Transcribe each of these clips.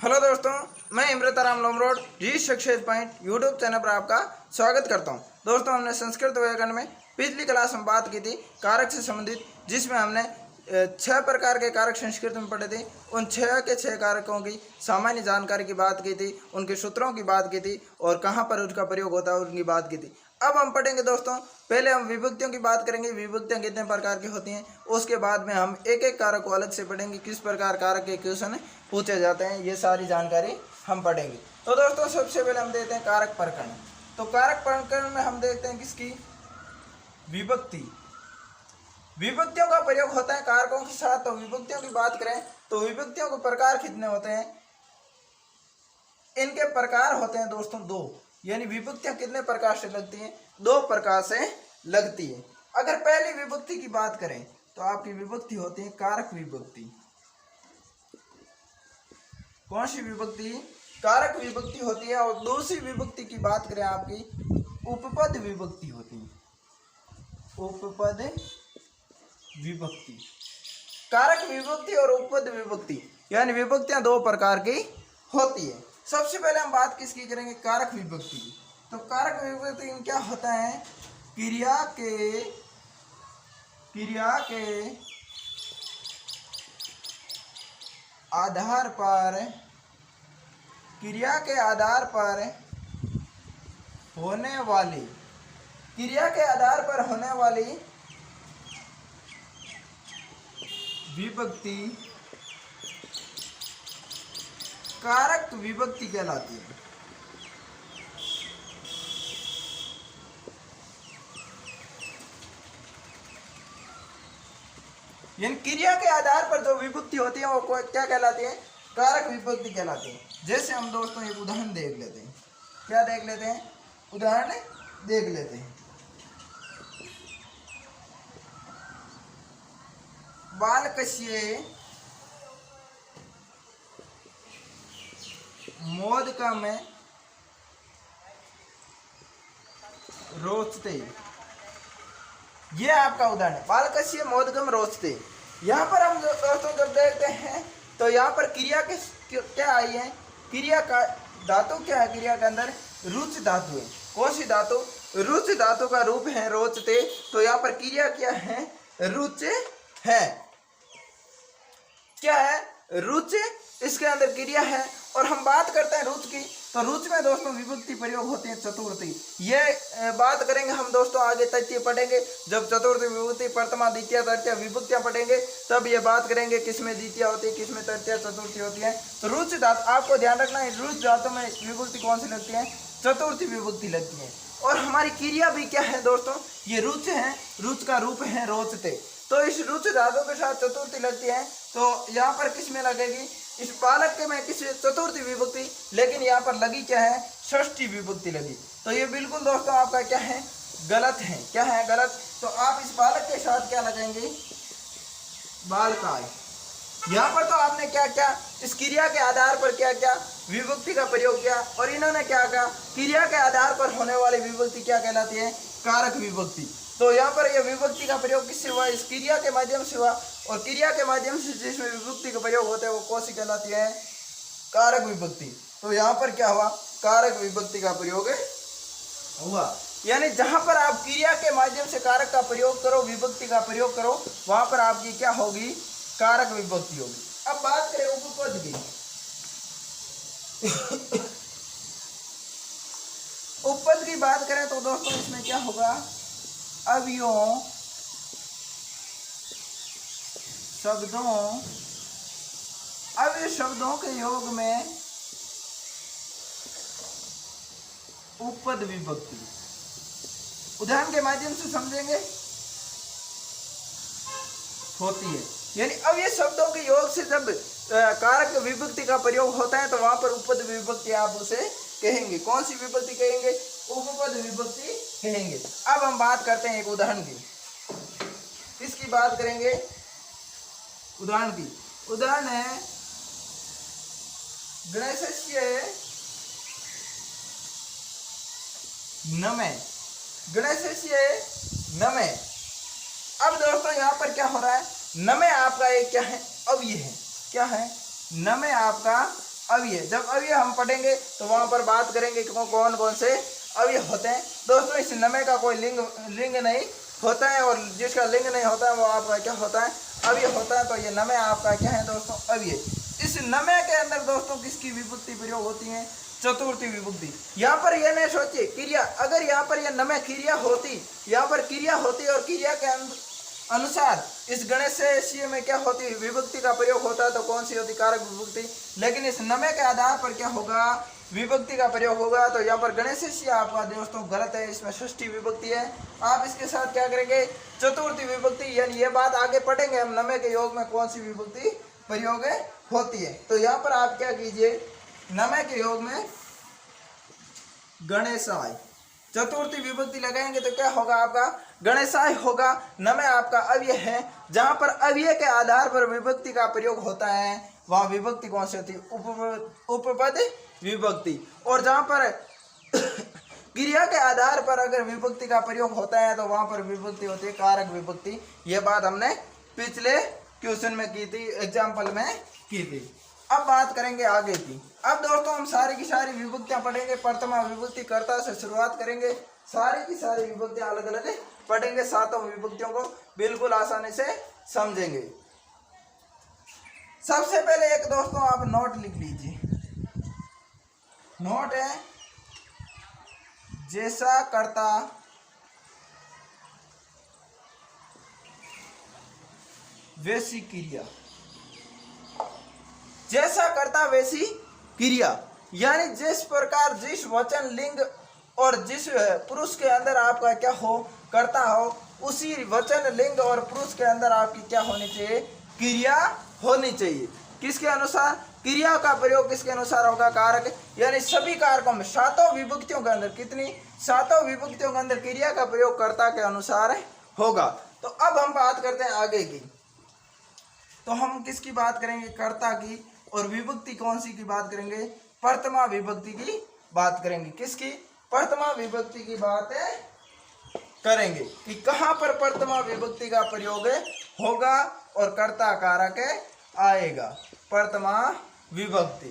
Hello दोस्तों, मैं इमृताराम लोमरोड जी success point YouTube channel पर आपका स्वागत करता हूं। दोस्तों, हमने संस्कृत व्याकरण में पिछली क्लास में बात की थी कारक से संबंधित, जिसमें हमने 6 प्रकार के कारक संस्कृत में पढ़े थे। उन 6 के 6 कारकों की सामान्य जानकारी की बात की थी, उनके सूत्रों की बात की थी और कहाँ पर उसका प्रयोग होता है उनकी बात की थी। अब हम पढ़ेंगे दोस्तों, पहले हम विभक्तियों की बात करेंगे, विभक्तियां कितने प्रकार की होती हैं। उसके बाद में हम एक एक कारक को अलग से पढ़ेंगे, किस प्रकार कारक के क्वेश्चन पूछे जाते हैं, ये सारी जानकारी हम पढ़ेंगे। तो दोस्तों, सबसे पहले हम देखते हैं कारक प्रकरण। तो कारक प्रकरण में हम देखते हैं किसकी, विभक्ति। विभक्तियों का प्रयोग होता है कारकों के साथ। तो विभक्तियों की बात करें तो विभक्तियों के प्रकार कितने होते हैं, इनके प्रकार होते हैं दोस्तों 2। यानी विभक्तियां कितने प्रकार से लगती हैं, 2 प्रकार से लगती है। अगर पहली विभक्ति की बात करें तो आपकी विभक्ति होती है कारक विभक्ति। कौन सी विभक्ति, कारक विभक्ति होती है। और दूसरी विभक्ति की बात करें आपकी उपपद विभक्ति होती है। उपपद विभक्ति, कारक विभक्ति और उपपद विभक्ति, यानी विभक्तियां 2 प्रकार की होती है। सबसे पहले हम बात किसकी करेंगे, कारक विभक्ति की। तो कारक विभक्ति में क्या होता है, क्रिया के आधार पर, क्रिया के आधार पर होने वाली, क्रिया के आधार पर होने वाली विभक्ति कारक विभक्ति कहलाती है। यानी क्रिया के आधार पर जो विभक्ति होती है वो क्या कहलाती है, कारक विभक्ति कहलाती है। जैसे हम दोस्तों एक उदाहरण देख लेते हैं। क्या देख लेते हैं, उदाहरण देख लेते हैं। बालकस्य मोदकम रोचते, ये आपका उदाहरण है। बालकस्य मोदकम रोचते। यहाँ पर हम दोस्तों जब देखते हैं तो यहाँ पर क्रिया के क्या आई है, क्रिया का धातु क्या है, क्रिया के अंदर रुच धातु है। कौन सी धातु, रुच धातु का रूप है रोचते। तो यहाँ पर क्रिया क्या है, रुच है। क्या है, रुच, इसके अंदर क्रिया है। और हम बात करते हैं रुच की, तो रुच में दोस्तों विभक्ति प्रयोग होती है चतुर्थी। ये बात करेंगे हम दोस्तों आगे, तृतीय पढ़ेंगे जब चतुर्थी विभक्ति प्रथमा द्वितीय तृतीय विभक्तियां पढ़ेंगे, तब ये बात करेंगे किसमें द्वितीय होती है, किसमें तृतीय चतुर्थी होती है। तो रुच धातु आपको ध्यान रखना है, रुच धातु में विभक्ति कौन सी लगती है, चतुर्थी विभक्ति लगती है। और हमारी क्रिया भी क्या है दोस्तों, ये रुच है, रुच का रूप है रोचते। तो इस रुच धातु के साथ चतुर्थी लगती है। तो यहाँ पर किस में लगेगी, इस बालक के में किस चतुर्थी विभक्ति, लेकिन यहाँ पर लगी क्या है, षष्ठी विभक्ति लगी। तो ये बिल्कुल दोस्तों आपका क्या है, गलत है। क्या है, गलत। तो आप इस बालक के साथ क्या लगाएंगे, बालकाय। यहाँ पर तो आपने क्या क्या इस क्रिया के आधार पर क्या क्या विभक्ति का प्रयोग किया, और इन्होंने क्या कहा, क्रिया के आधार पर होने वाली विभक्ति क्या कहलाती है, कारक विभक्ति। तो यहाँ पर यह विभक्ति का प्रयोग किससे हुआ, इस क्रिया के माध्यम से हुआ। और क्रिया के माध्यम से जिसमें विभक्ति का प्रयोग होता है वो कौन सी कहलाती है, कारक विभक्ति। तो यहाँ पर क्या हुआ, कारक विभक्ति का प्रयोग हुआ। यानी जहां पर आप क्रिया के माध्यम से कारक का प्रयोग करो, विभक्ति का प्रयोग करो, वहां पर आपकी क्या होगी, कारक विभक्ति होगी। अब बात करें उपपद की। उपपद की बात करें तो दोस्तों इसमें क्या होगा, अवयवों, शब्दों, अवयव शब्दों के योग में उपपद विभक्ति। उदाहरण के माध्यम से समझेंगे, होती है। यानी अवयव शब्दों के योग से जब कारक विभक्ति का प्रयोग होता है तो वहां पर उपपद विभक्ति आप उसे कहेंगे। कौन सी विभक्ति कहेंगे, उपपद विभक्ति कहेंगे। अब हम बात करते हैं एक उदाहरण की, इसकी बात करेंगे उदाहरण की। उदाहरण है गणेशस्य नमे, गणेशस्य नमे। अब दोस्तों यहाँ पर क्या हो रहा है, न में आपका एक क्या है, अवयव है, क्या है, न में आपका अवयव। जब अवयव हम पढ़ेंगे तो वहां पर बात करेंगे कि कौन कौन से अवयव होते हैं। दोस्तों इस नमे का कोई लिंग नहीं होता है, और जिसका लिंग नहीं होता है वो आपका क्या होता है, अवयव होता है। तो ये नमे आपका क्या है दोस्तों, अवयव। इस नमे के अंदर दोस्तों किसकी विभक्ति प्रयोग होती है, चतुर्थी विभक्ति। यहाँ पर यह नहीं सोचिए क्रिया, अगर यहाँ पर यह नमे क्रिया होती, यहाँ पर क्रिया होती और क्रिया के अनुसार इस गणेश में क्या होती, विभक्ति का प्रयोग होता है, तो कौन सी होती, कारक विभक्ति। लेकिन इस नमे के आधार पर क्या होगा, विभक्ति का प्रयोग होगा। तो यहाँ पर गणेश आपका दोस्तों गलत है, इसमें षष्ठी विभक्ति है। आप इसके साथ क्या करेंगे, चतुर्थी विभक्ति, यानी ये बात आगे पढ़ेंगे हम, नमे के योग में कौन सी विभक्ति प्रयोग होती है। तो यहाँ पर आप क्या कीजिए, नमे के योग में गणेशाय चतुर्थी विभक्ति लगाएंगे तो क्या होगा, आपका गणेशाय होगा। नमे आपका अव्यय है, जहां पर अव्यय के आधार पर विभक्ति का प्रयोग होता है वहां विभक्ति कौन सी होती है, उपपद विभक्ति। और जहां पर क्रिया के आधार पर अगर विभक्ति का प्रयोग होता है तो वहां पर विभक्ति होती है कारक विभक्ति। ये बात हमने पिछले क्वेश्चन में की थी, एग्जाम्पल में की थी। अब बात करेंगे आगे की। अब दोस्तों हम सारी की सारी विभक्तियां पढ़ेंगे, प्रथमा विभक्ति कर्ता से शुरुआत करेंगे, सारी की सारी विभक्तियां अलग अलग पढ़ेंगे, सातों विभक्तियों को बिल्कुल आसानी से समझेंगे। सबसे पहले एक दोस्तों आप नोट लिख लीजिए, नोट है जैसा कर्ता वैसी क्रिया, जैसा करता वैसी क्रिया, यानी जिस प्रकार जिस वचन लिंग और जिस पुरुष के अंदर आपका क्या हो, करता हो, उसी वचन लिंग और पुरुष के अंदर आपकी क्या होनी चाहिए, क्रिया होनी चाहिए। किसके अनुसार, क्रिया का प्रयोग किसके अनुसार होगा, कारक। यानी सभी कारकों में सातों विभक्तियों के अंदर, कितनी, सातों विभक्तियों के अंदर क्रिया का प्रयोग कर्ता के अनुसार होगा। तो अब हम बात करते हैं आगे की। तो हम किसकी बात करेंगे, कर्ता की, और विभक्ति कौन सी की बात करेंगे, प्रथमा विभक्ति की बात करेंगे। किसकी, प्रथमा विभक्ति की बात करेंगे कि कहां पर प्रथमा विभक्ति का प्रयोग होगा और कर्ता कारक आएगा, प्रथमा विभक्ति।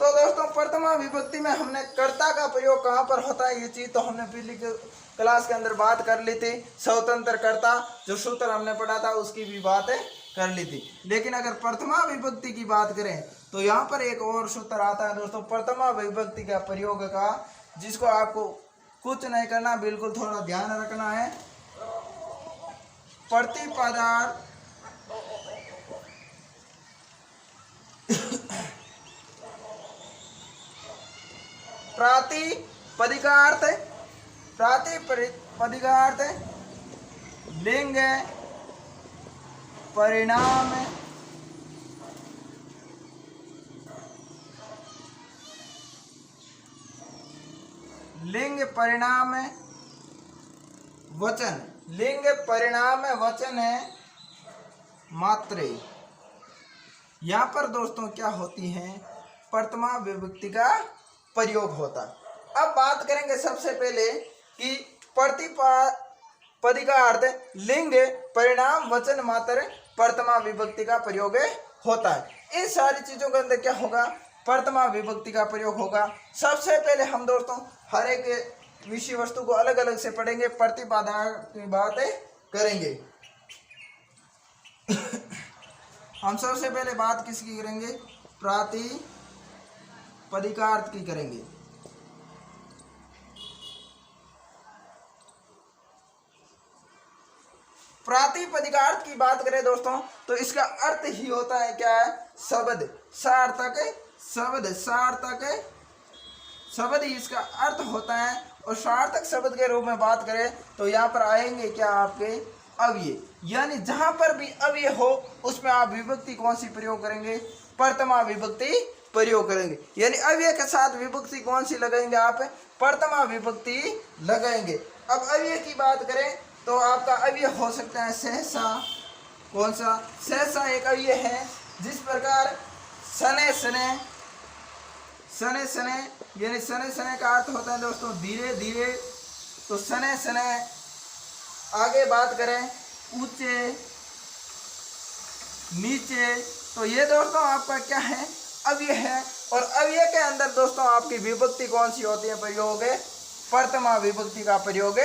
तो दोस्तों प्रथमा विभक्ति में हमने कर्ता का प्रयोग कहां पर होता है, ये चीज तो हमने पिछली क्लास के अंदर बात कर ली थी। स्वतंत्र कर्ता जो सूत्र हमने पढ़ा था उसकी भी बात कर ली थी। लेकिन अगर प्रथमा विभक्ति की बात करें तो यहाँ पर एक और सूत्र आता है दोस्तों, प्रथमा विभक्ति का प्रयोग का, जिसको आपको कुछ नहीं करना, बिल्कुल थोड़ा ध्यान रखना है। प्रतिपदार्थ प्रातिपदिकार्थ, प्रातिपदिकार्थ लिंग परिणाम लिंग परिणाम वचन, लिंग परिणाम वचन है मात्रे। यहाँ पर दोस्तों क्या होती है, प्रथमा विभक्ति का प्रयोग होता। अब बात करेंगे सबसे पहले कि प्रतिपदिकार्थ लिंग परिणाम वचन मात्र प्रथमा विभक्ति का प्रयोग होता है। इन सारी चीजों के अंदर क्या होगा, प्रथमा विभक्ति का प्रयोग होगा। सबसे पहले हम दोस्तों हर एक विषय वस्तु को अलग अलग से पढ़ेंगे, प्रतिपदा की बात करेंगे। हम सबसे पहले बात किसकी करेंगे, प्रातिपदिकार्थ की करेंगे। प्रातिपदिकार्थ की बात करें दोस्तों तो इसका अर्थ ही होता है क्या है, शब्द, सार्थक शब्द, सार्थक शब्द ही इसका अर्थ होता है। और सार्थक शब्द के रूप में बात करें तो यहाँ पर आएंगे क्या, आपके अव्यय। यानी जहां पर भी अव्यय हो उसमें आप विभक्ति कौन सी प्रयोग करेंगे, प्रथमा विभक्ति प्रयोग करेंगे। यानी अव्यय के साथ विभक्ति कौन सी लगाएंगे, आप प्रथमा विभक्ति लगाएंगे। अब अव्यय की बात करें तो आपका अव्यय हो सकता है सहसा, कौन सा, सहसा एक अव्यय है। जिस प्रकार सने सने, सने सने, यानी सने सने का अर्थ होता है दोस्तों धीरे धीरे, तो सने सने। आगे बात करें ऊंचे नीचे, तो ये दोस्तों आपका क्या है, अव्यय है। और अव्यय के अंदर दोस्तों आपकी विभक्ति कौन सी होती है, प्रयोग है प्रथमा विभक्ति का प्रयोग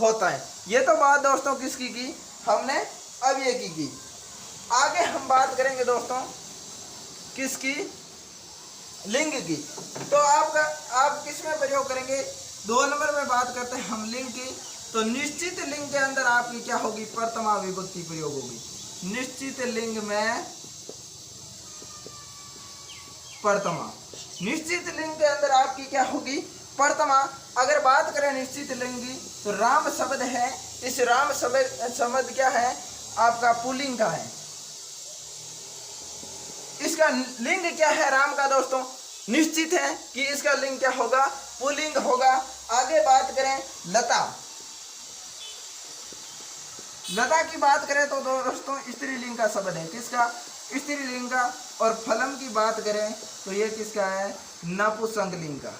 होता है। ये तो बात दोस्तों किसकी की, हमने अव्यय की। आगे हम बात करेंगे दोस्तों किसकी, लिंग की। तो आप किस में प्रयोग करेंगे, 2 नंबर में बात करते हैं हम लिंग की। तो निश्चित लिंग के अंदर आपकी क्या होगी, प्रथमा विभक्ति प्रयोग होगी। निश्चित लिंग में प्रथमा, निश्चित लिंग के अंदर आपकी क्या होगी, प्रथमा। अगर बात करें निश्चित लिंग की तो राम शब्द है, इस राम शब्द क्या है आपका, पुल्लिंग का है। इसका लिंग क्या है राम का दोस्तों, निश्चित है कि इसका लिंग क्या होगा, पुल्लिंग होगा। आगे बात करें लता, लता की बात करें तो दोस्तों स्त्रीलिंग का शब्द है, किसका, स्त्रीलिंग का। और फलम की बात करें तो ये किसका है, नपुंसकलिंग का।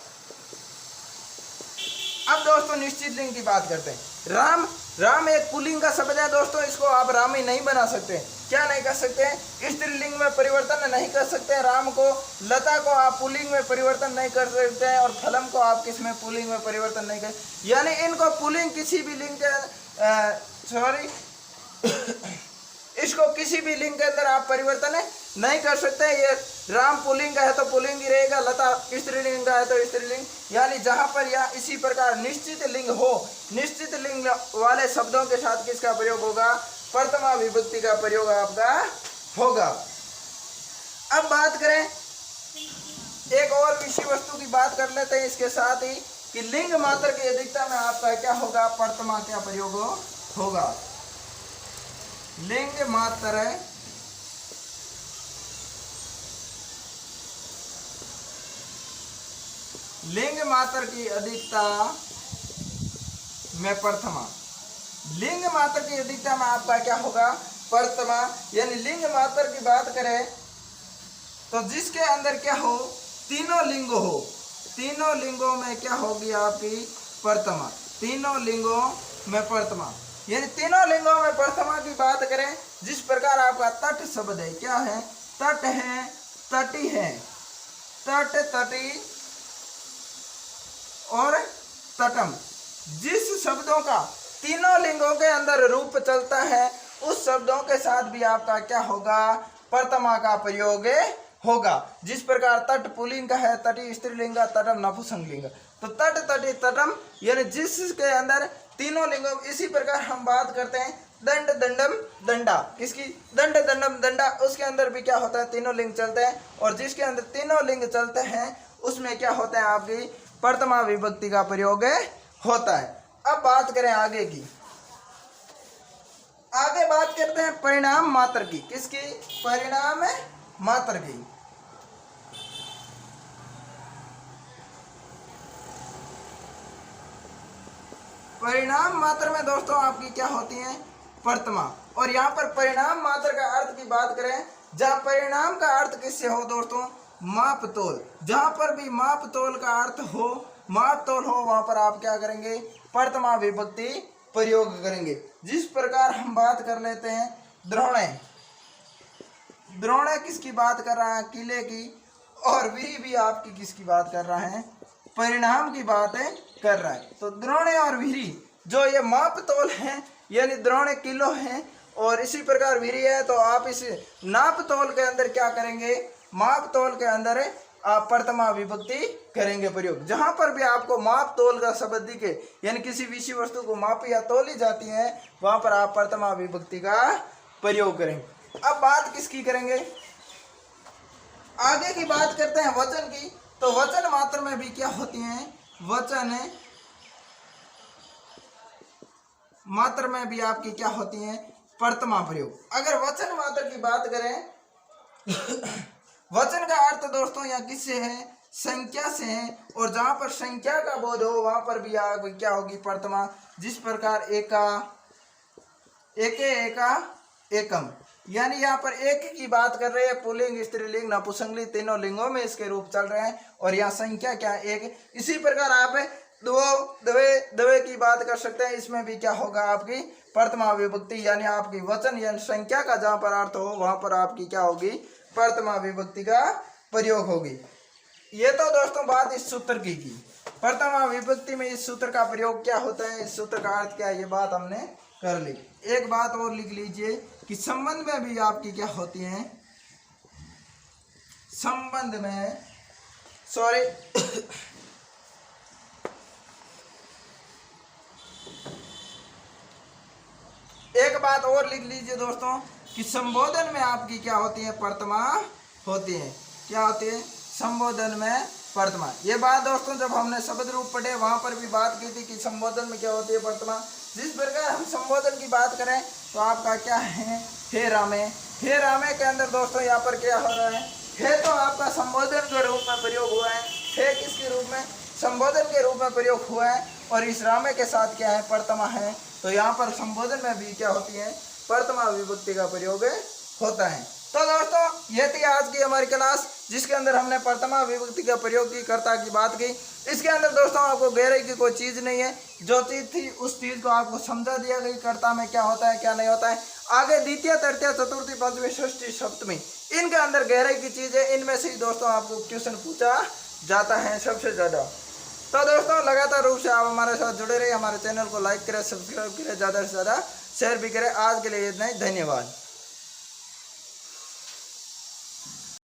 अब दोस्तों निश्चित लिंग की बात करते हैं। राम, राम एक पुल्लिंग का शब्द है दोस्तों, इसको आप रामी नहीं बना सकते। क्या नहीं कर सकते, स्त्रीलिंग में परिवर्तन नहीं कर सकते राम को। लता को आप पुल्लिंग में परिवर्तन नहीं कर सकते हैं, और फलम को आप किस में, पुल्लिंग में परिवर्तन नहीं कर, यानी इनको पुल्लिंग किसी भी लिंग के इसको किसी भी लिंग के अंदर आप परिवर्तन नहीं कर सकते। ये राम पुल्लिंग का है तो पुल्लिंग ही रहेगा, लता स्त्रीलिंग का है तो स्त्रीलिंग। यानी जहां पर या इसी प्रकार निश्चित लिंग हो, निश्चित लिंग वाले शब्दों के साथ किसका प्रयोग होगा, प्रथमा विभक्ति का प्रयोग आपका होगा। अब बात करें एक और विषय वस्तु की बात कर लेते हैं इसके साथ ही, कि लिंग मात्र की अधिकता में आपका क्या होगा, प्रथमा क्या प्रयोग होगा। लिंग मात्र लिंग मात्र की अधिकता में प्रथमा, लिंग मात्र की अधिकता में आपका क्या होगा, प्रथमा। यानी लिंग मात्र की बात करें तो जिसके अंदर क्या हो, तीनों लिंग हो, तीनों लिंगों में क्या होगी आपकी, प्रथमा। तीनों लिंगों में प्रथमा, यानी तीनों लिंगों में प्रथमा की बात करें, जिस प्रकार आपका तट शब्द है, क्या है, तट है, तटी है, तट, तटी और तटम। जिस शब्दों का तीनों लिंगों के अंदर रूप चलता है, उस शब्दों के साथ भी आपका क्या होगा, प्रथमा का प्रयोग होगा। जिस प्रकार तट पुल्लिंग का है, तटी स्त्रीलिंग का, तटम नपुंसकलिंग। तो तट, तटी, तटम, यानी जिसके अंदर तीनों लिंगों। इसी प्रकार हम बात करते हैं दंड, दंडम, दंडा, किसकी, दंड, दंडम, दंडा, उसके अंदर भी क्या होता है, तीनों लिंग चलते हैं। और जिसके अंदर तीनों लिंग चलते हैं उसमें क्या होता है, आपकी प्रथमा विभक्ति का प्रयोग होता है। अब बात करें आगे की, आगे बात करते हैं परिणाम मात्र की, किसकी, परिणाम मात्र की। परिणाम मात्र में दोस्तों आपकी क्या होती है, प्रथमा। और यहाँ पर परिणाम मात्र का अर्थ की बात करें, जहाँ परिणाम का अर्थ किससे हो दोस्तों, माप तोल। जहाँ पर भी माप तोल का अर्थ हो, माप तोल हो, वहाँ पर आप क्या करेंगे, प्रथमा विभक्ति प्रयोग करेंगे। जिस प्रकार हम बात कर लेते हैं द्रोणे, द्रोणे किसकी बात कर रहा है, किले की। और वीरी भी आपकी किसकी बात कर रहा है, परिणाम की बात कर रहा है। तो द्रोणे और वीरी जो ये माप तोल हैं, यानी द्रोणे किलो हैं और इसी प्रकार वीरी है, तो आप इस नाप तोल के अंदर क्या करेंगे, माप तोल के अंदर आप प्रथमा विभक्ति करेंगे प्रयोग। जहां पर भी आपको माप तोल का शब्द दिखे, यानी किसी विषय वस्तु को मापी या तोली जाती है, वहां पर आप प्रथमा विभक्ति का प्रयोग करेंगे। अब बात किसकी करेंगे, आगे की बात करते हैं वचन की। तो वचन मात्र में भी क्या होती हैं, वचन मात्र में भी आपकी क्या होती हैं, प्रथमा प्रयोग। अगर वचन मात्र की बात करें वचन का अर्थ दोस्तों यहाँ किससे है, संख्या से है। और जहां पर संख्या का बोध हो वहां पर भी क्या होगी, प्रथमा। जिस प्रकार एका, एके, एका, एकम, यानी यहाँ पर एक की बात कर रहे हैं, पुल्लिंग, स्त्रीलिंग, नपुंसकलिंग, तीनों लिंगों में इसके रूप चल रहे हैं। और यहाँ संख्या क्या, एक। इसी प्रकार आप दो, दवे, दवे की बात कर सकते हैं, इसमें भी क्या होगा, आपकी प्रथमा विभक्ति। यानी आपकी वचन यानी संख्या का जहां पर अर्थ हो वहां पर आपकी क्या होगी, प्रथमा विभक्ति का प्रयोग होगी। ये तो दोस्तों बात इस सूत्र की प्रथमा विभक्ति में इस सूत्र का प्रयोग क्या होता है, इस सूत्र का अर्थ क्या है, ये बात हमने कर ली। एक बात और लिख लीजिए कि संबंध में भी आपकी क्या होती है, संबंध में सॉरी एक बात और लिख लीजिए दोस्तों कि संबोधन में आपकी क्या होती है, प्रथमा होती है। क्या होती है, संबोधन में प्रथमा। ये बात दोस्तों जब हमने शब्द रूप पढ़े वहां पर भी बात की थी कि संबोधन में क्या होती है, प्रथमा। जिस प्रकार हम संबोधन की बात करें तो आपका क्या है, हे रामे। हे रामे के अंदर दोस्तों यहाँ पर क्या हो रहा है, हे तो आपका संबोधन के रूप में प्रयोग हुआ है, हे किसके रूप में, संबोधन के रूप में प्रयोग हुआ है, और इस रामे के साथ क्या है, प्रथमा है। तो यहाँ पर संबोधन में भी क्या होती है, प्रथमा विभक्ति का प्रयोग होता है। तो दोस्तों ये थी आज की हमारी क्लास जिसके अंदर हमने प्रथमा विभक्ति का प्रयोग की, कर्ता की बात की। इसके अंदर दोस्तों आपको गहराई की कोई चीज़ नहीं है, जो चीज़ थी उस चीज़ को आपको समझा दिया गई, कर्ता में क्या होता है क्या नहीं होता है। आगे द्वितीय तृतीय चतुर्थी पंचमी षष्ठी सप्तमी इनके अंदर गहराई की चीज़ है, इनमें से ही दोस्तों आपको क्वेश्चन पूछा जाता है सबसे ज़्यादा। तो दोस्तों लगातार रूप से आप हमारे साथ जुड़े रहिए, हमारे चैनल को लाइक करें, सब्सक्राइब करें, ज़्यादा से ज़्यादा शेयर भी करें। आज के लिए इतना ही, धन्यवाद।